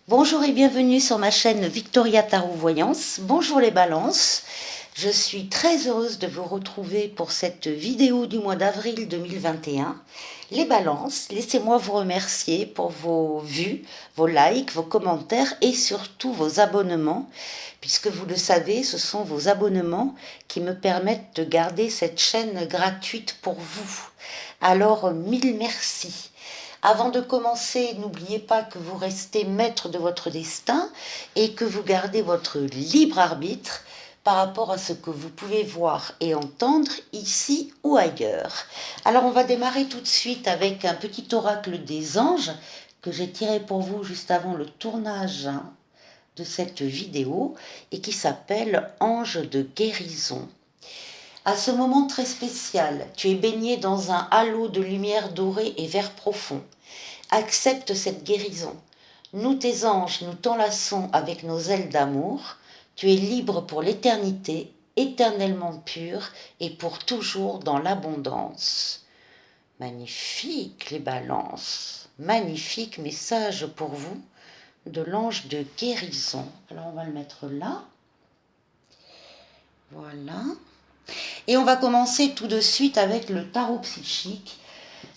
Bonjour et bienvenue sur ma chaîne Victoria Tarot Voyance. Bonjour les balances. Je suis très heureuse de vous retrouver pour cette vidéo du mois d'avril 2021. Les balances, laissez-moi vous remercier pour vos vues, vos likes, vos commentaires et surtout vos abonnements, puisque vous le savez, ce sont vos abonnements qui me permettent de garder cette chaîne gratuite pour vous. Alors, mille merci. Avant de commencer, n'oubliez pas que vous restez maître de votre destin et que vous gardez votre libre arbitre par rapport à ce que vous pouvez voir et entendre ici ou ailleurs. Alors on va démarrer tout de suite avec un petit oracle des anges que j'ai tiré pour vous juste avant le tournage de cette vidéo et qui s'appelle Ange de guérison. À ce moment très spécial, tu es baigné dans un halo de lumière dorée et vert profond. Accepte cette guérison. Nous, tes anges, nous t'enlaçons avec nos ailes d'amour. Tu es libre pour l'éternité, éternellement pur et pour toujours dans l'abondance. Magnifique les balances. Magnifique message pour vous de l'ange de guérison. Alors on va le mettre là. Voilà. Et on va commencer tout de suite avec le tarot psychique.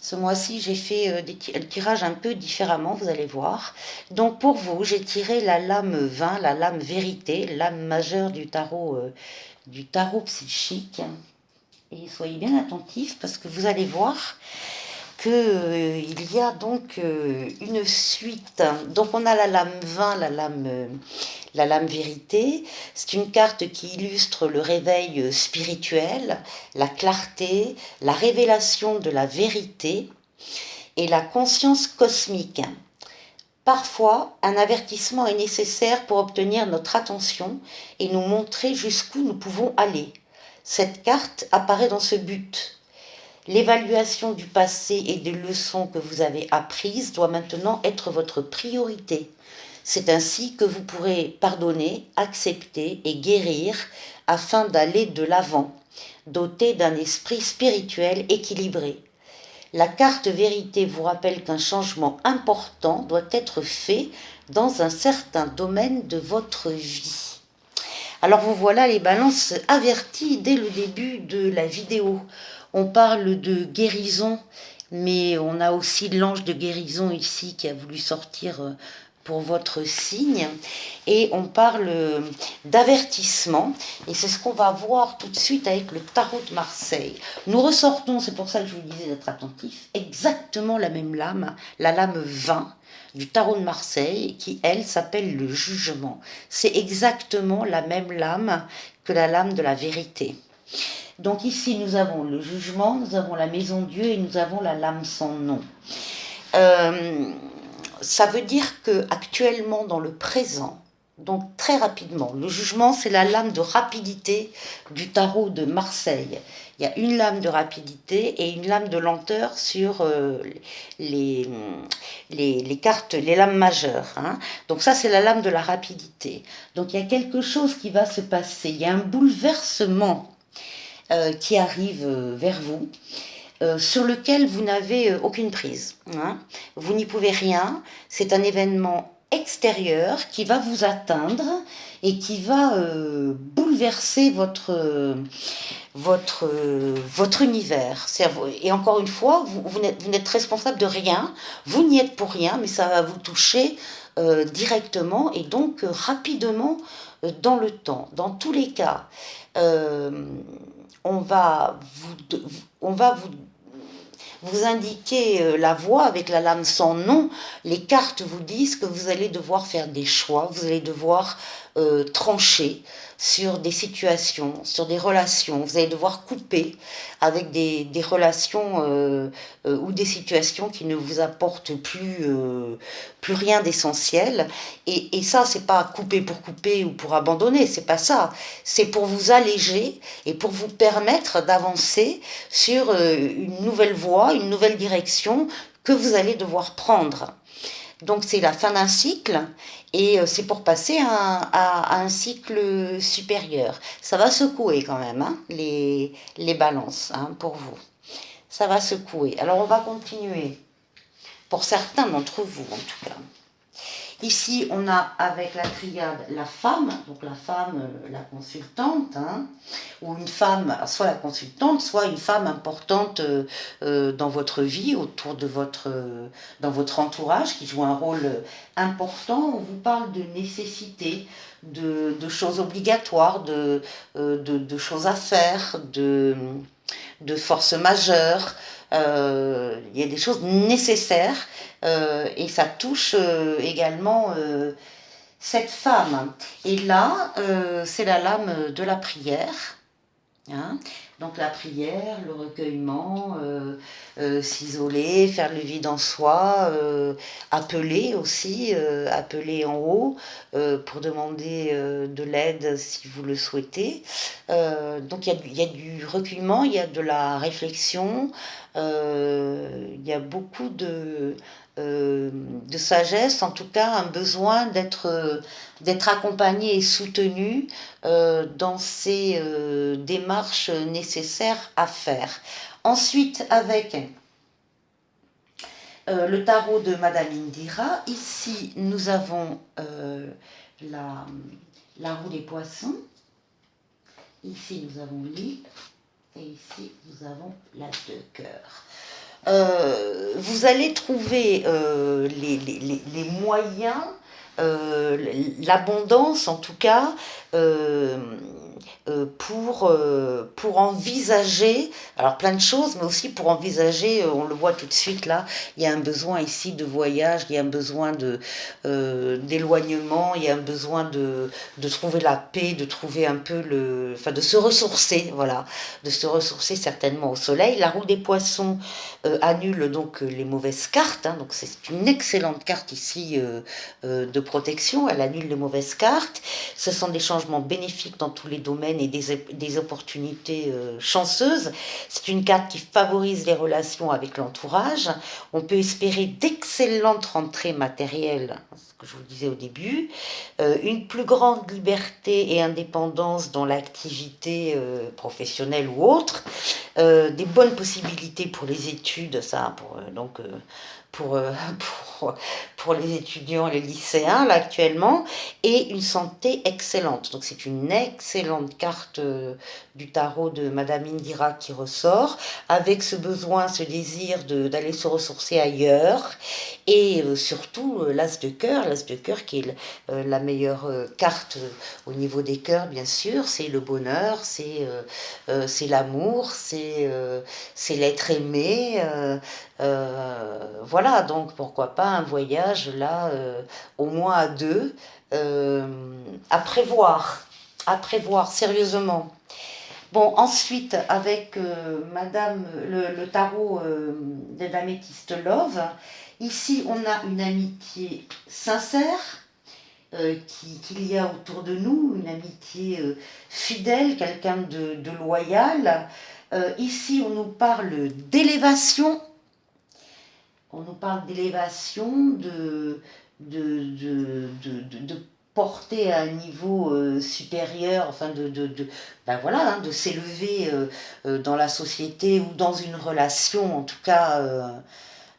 Ce mois-ci, j'ai fait le tirage un peu différemment, vous allez voir. Donc pour vous, j'ai tiré la lame 20, la lame vérité, lame majeure du tarot psychique. Et soyez bien attentifs parce que vous allez voir qu'il y a donc une suite. Donc on a la lame 20, la lame vérité. C'est une carte qui illustre le réveil spirituel, la clarté, la révélation de la vérité et la conscience cosmique. Parfois, un avertissement est nécessaire pour obtenir notre attention et nous montrer jusqu'où nous pouvons aller. Cette carte apparaît dans ce but. L'évaluation du passé et des leçons que vous avez apprises doit maintenant être votre priorité. C'est ainsi que vous pourrez pardonner, accepter et guérir afin d'aller de l'avant, doté d'un esprit spirituel équilibré. La carte vérité vous rappelle qu'un changement important doit être fait dans un certain domaine de votre vie. Alors vous voilà les balances averties dès le début de la vidéo. On parle de guérison, mais on a aussi l'ange de guérison ici qui a voulu sortir pour votre signe. Et on parle d'avertissement, et c'est ce qu'on va voir tout de suite avec le tarot de Marseille. Nous ressortons, c'est pour ça que je vous disais d'être attentif, exactement la même lame, la lame 20 du tarot de Marseille, qui, elle, s'appelle le jugement. C'est exactement la même lame que la lame de la vérité. Donc ici, nous avons le jugement, nous avons la maison Dieu et nous avons la lame sans nom. Ça veut dire que actuellement, dans le présent, donc très rapidement, le jugement, c'est la lame de rapidité du tarot de Marseille. Il y a une lame de rapidité et une lame de lenteur sur les cartes, les lames majeures. Hein. Donc ça, c'est la lame de la rapidité. Donc il y a quelque chose qui va se passer. Il y a un bouleversement qui arrive vers vous. Sur lequel vous n'avez aucune prise. Hein. Vous n'y pouvez rien. C'est un événement extérieur qui va vous atteindre et qui va bouleverser votre univers. Et encore une fois, vous n'êtes responsable de rien, vous n'y êtes pour rien, mais ça va vous toucher directement et donc rapidement dans le temps. Dans tous les cas, on va vous indiquer la voie avec la lame sans nom. Les cartes vous disent que vous allez devoir faire des choix, vous allez devoir trancher sur des situations, sur des relations, vous allez devoir couper avec des relations ou des situations qui ne vous apportent plus rien d'essentiel. Et ça, c'est pas couper ou pour abandonner, c'est pas ça. C'est pour vous alléger et pour vous permettre d'avancer sur une nouvelle voie, une nouvelle direction que vous allez devoir prendre. Donc c'est la fin d'un cycle et c'est pour passer à un cycle supérieur. Ça va secouer quand même, hein, les balances, hein, pour vous. Ça va secouer. Alors on va continuer. Pour certains d'entre vous en tout cas. Ici, on a avec la triade la femme, donc la femme, la consultante, hein, ou une femme, soit la consultante, soit une femme importante dans votre vie, autour de votre, dans votre entourage, qui joue un rôle important. On vous parle de nécessité, de choses obligatoires, de choses à faire, de force majeure. Il y a des choses nécessaires et ça touche également cette femme. Et là, c'est la lame de la prière. Hein. Donc la prière, le recueillement, s'isoler, faire le vide en soi, appeler aussi, appeler en haut pour demander de l'aide si vous le souhaitez. Donc il y a du recueillement, il y a de la réflexion, il y a beaucoup de sagesse, en tout cas un besoin d'être accompagné et soutenu dans ces démarches nécessaires à faire. Ensuite, avec le tarot de Madame Indira, ici nous avons la roue des poissons, ici nous avons l'île, et ici nous avons l'as de cœur. Vous allez trouver les moyens, l'abondance en tout cas, pour envisager, alors plein de choses, mais aussi pour envisager, on le voit tout de suite là, il y a un besoin ici de voyage, il y a un besoin d'éloignement, il y a un besoin de trouver la paix, de trouver un peu enfin de se ressourcer, voilà, de se ressourcer certainement au soleil. La roue des poissons annule donc les mauvaises cartes, hein, donc c'est une excellente carte ici de protection, elle annule les mauvaises cartes. Ce sont des changements bénéfiques dans tous les domaines et des opportunités chanceuses. C'est une carte qui favorise les relations avec l'entourage. On peut espérer d'excellentes rentrées matérielles, ce que je vous disais au début, une plus grande liberté et indépendance dans l'activité professionnelle ou autre, des bonnes possibilités pour les études, ça, pour, euh, pour, pour les étudiants, les lycéens, là, actuellement, et une santé excellente. Donc, c'est une excellente carte du tarot de Madame Indira qui ressort, avec ce besoin, ce désir d'aller se ressourcer ailleurs, et surtout l'as de cœur qui est la meilleure carte au niveau des cœurs, bien sûr, c'est le bonheur, c'est l'amour, c'est l'être aimé. Voilà, donc pourquoi pas un voyage là, au moins à deux, euh, à prévoir sérieusement. Bon, ensuite, avec Madame le tarot de l'améthyste Love, ici on a une amitié sincère qu'il y a autour de nous, une amitié fidèle, quelqu'un de loyal. Ici, on nous parle d'élévation, on nous parle d'élévation, de porter à un niveau supérieur, enfin ben voilà, hein, de s'élever dans la société ou dans une relation, en tout cas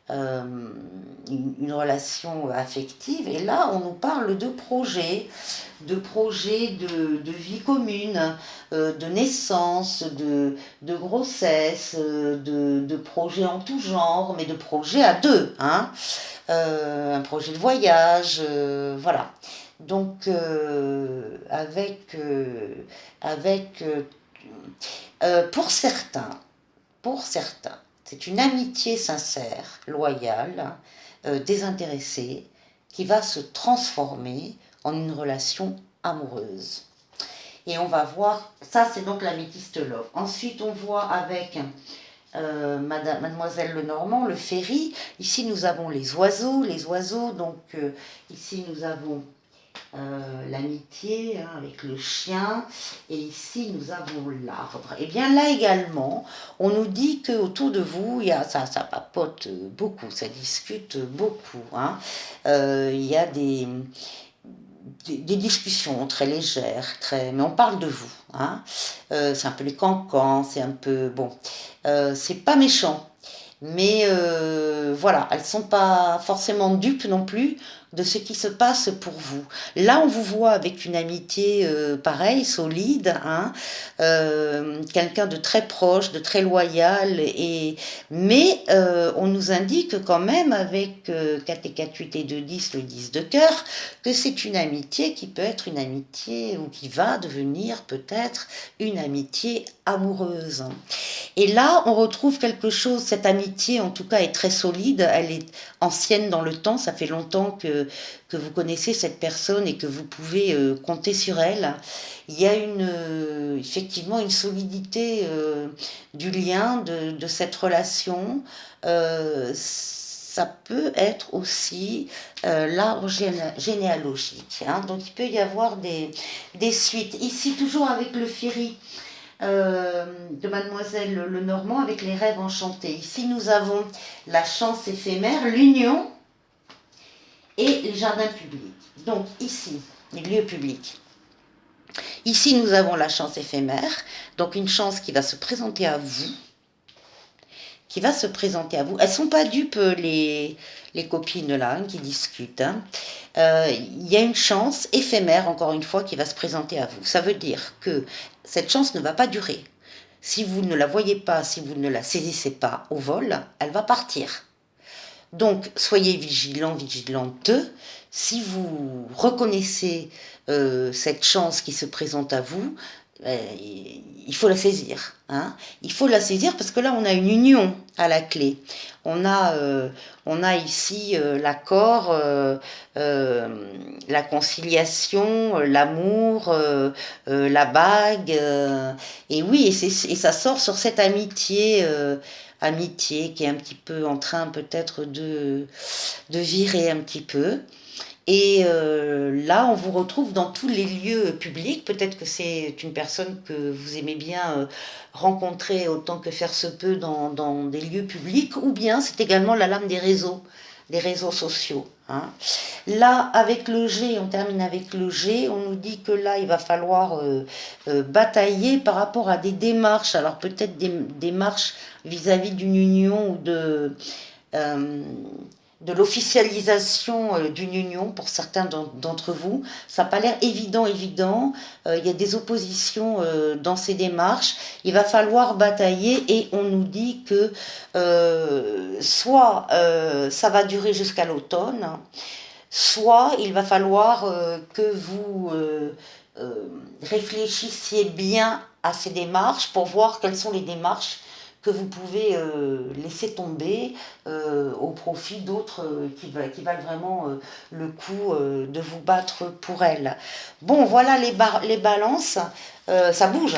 euh, une relation affective. Et là, on nous parle de projets de vie commune, de naissance, de grossesse, de projets en tout genre, mais de projets à deux, hein. Un projet de voyage, voilà. Donc, avec pour certains, c'est une amitié sincère, loyale, désintéressée, qui va se transformer en une relation amoureuse. Et on va voir, ça c'est donc l'améthyste love. Ensuite on voit avec Mademoiselle Lenormand, le ferry. Ici nous avons les oiseaux, donc ici nous avons l'amitié hein, avec le chien, et ici nous avons l'arbre. Et bien là également, on nous dit que autour de vous, il y a, ça papote beaucoup, ça discute beaucoup. Hein. Il y a des discussions très légères, mais on parle de vous. Hein. C'est un peu les cancans, c'est un peu bon, c'est pas méchant. Mais voilà, elles sont pas forcément dupes non plus de ce qui se passe pour vous. Là, on vous voit avec une amitié pareille, solide, hein, quelqu'un de très proche, de très loyal, mais on nous indique quand même avec 4 et 4, 8 et 2, 10, le 10 de cœur, que c'est une amitié qui peut être une amitié ou qui va devenir peut-être une amitié amoureuse. Et là, on retrouve quelque chose, cette amitié en tout cas est très solide, elle est ancienne dans le temps, ça fait longtemps que vous connaissez cette personne et que vous pouvez compter sur elle. Il y a effectivement une solidité du lien, de cette relation. Ça peut être aussi l'arbre généalogique. Hein. Donc il peut y avoir des suites. Ici, toujours avec le Féry de Mademoiselle Lenormand avec les rêves enchantés. Ici, nous avons la chance éphémère, l'union et les jardins publics. Donc ici, les lieux publics. Ici, nous avons la chance éphémère, donc une chance qui va se présenter à vous. Qui va se présenter à vous. Elles ne sont pas dupes, les copines là, hein, qui discutent. Hein. Y a une chance éphémère, encore une fois, qui va se présenter à vous. Ça veut dire que cette chance ne va pas durer. Si vous ne la voyez pas, si vous ne la saisissez pas au vol, elle va partir. Donc, soyez vigilants, vigilantes. Si vous reconnaissez cette chance qui se présente à vous, il faut la saisir. Hein. Il faut la saisir parce que là, on a une union à la clé. On a ici l'accord, la conciliation, l'amour, la bague. Et oui, et ça sort sur cette amitié qui est un petit peu en train peut-être de virer un petit peu. Et là, on vous retrouve dans tous les lieux publics. Peut-être que c'est une personne que vous aimez bien rencontrer autant que faire se peut dans des lieux publics, ou bien c'est également la lame des réseaux sociaux. Hein. Là, avec le G, on termine avec le G, on nous dit que là, il va falloir batailler par rapport à des démarches. Alors peut-être des démarches vis-à-vis d'une union ou de l'officialisation d'une union pour certains d'entre vous. Ça n'a pas l'air évident. Il y a des oppositions dans ces démarches. Il va falloir batailler et on nous dit que soit ça va durer jusqu'à l'automne, soit il va falloir que vous réfléchissiez bien à ces démarches pour voir quelles sont les démarches que vous pouvez laisser tomber au profit d'autres qui valent vraiment le coup de vous battre pour elles. Bon, voilà les balances. Ça bouge.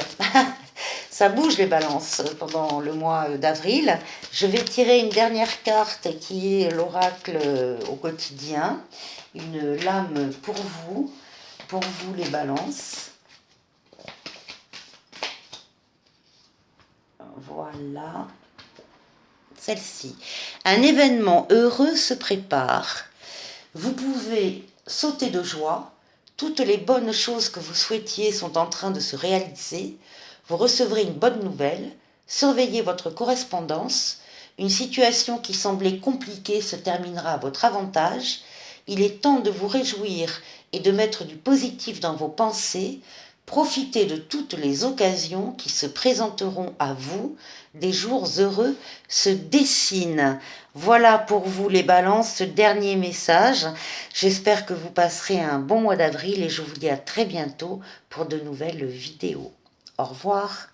Ça bouge les balances pendant le mois d'avril. Je vais tirer une dernière carte qui est l'oracle au quotidien. Une lame pour vous les balances. Voilà, celle-ci. Un événement heureux se prépare. Vous pouvez sauter de joie. Toutes les bonnes choses que vous souhaitiez sont en train de se réaliser. Vous recevrez une bonne nouvelle. Surveillez votre correspondance. Une situation qui semblait compliquée se terminera à votre avantage. Il est temps de vous réjouir et de mettre du positif dans vos pensées. Profitez de toutes les occasions qui se présenteront à vous. Des jours heureux se dessinent. Voilà pour vous les balances, ce dernier message. J'espère que vous passerez un bon mois d'avril et je vous dis à très bientôt pour de nouvelles vidéos. Au revoir.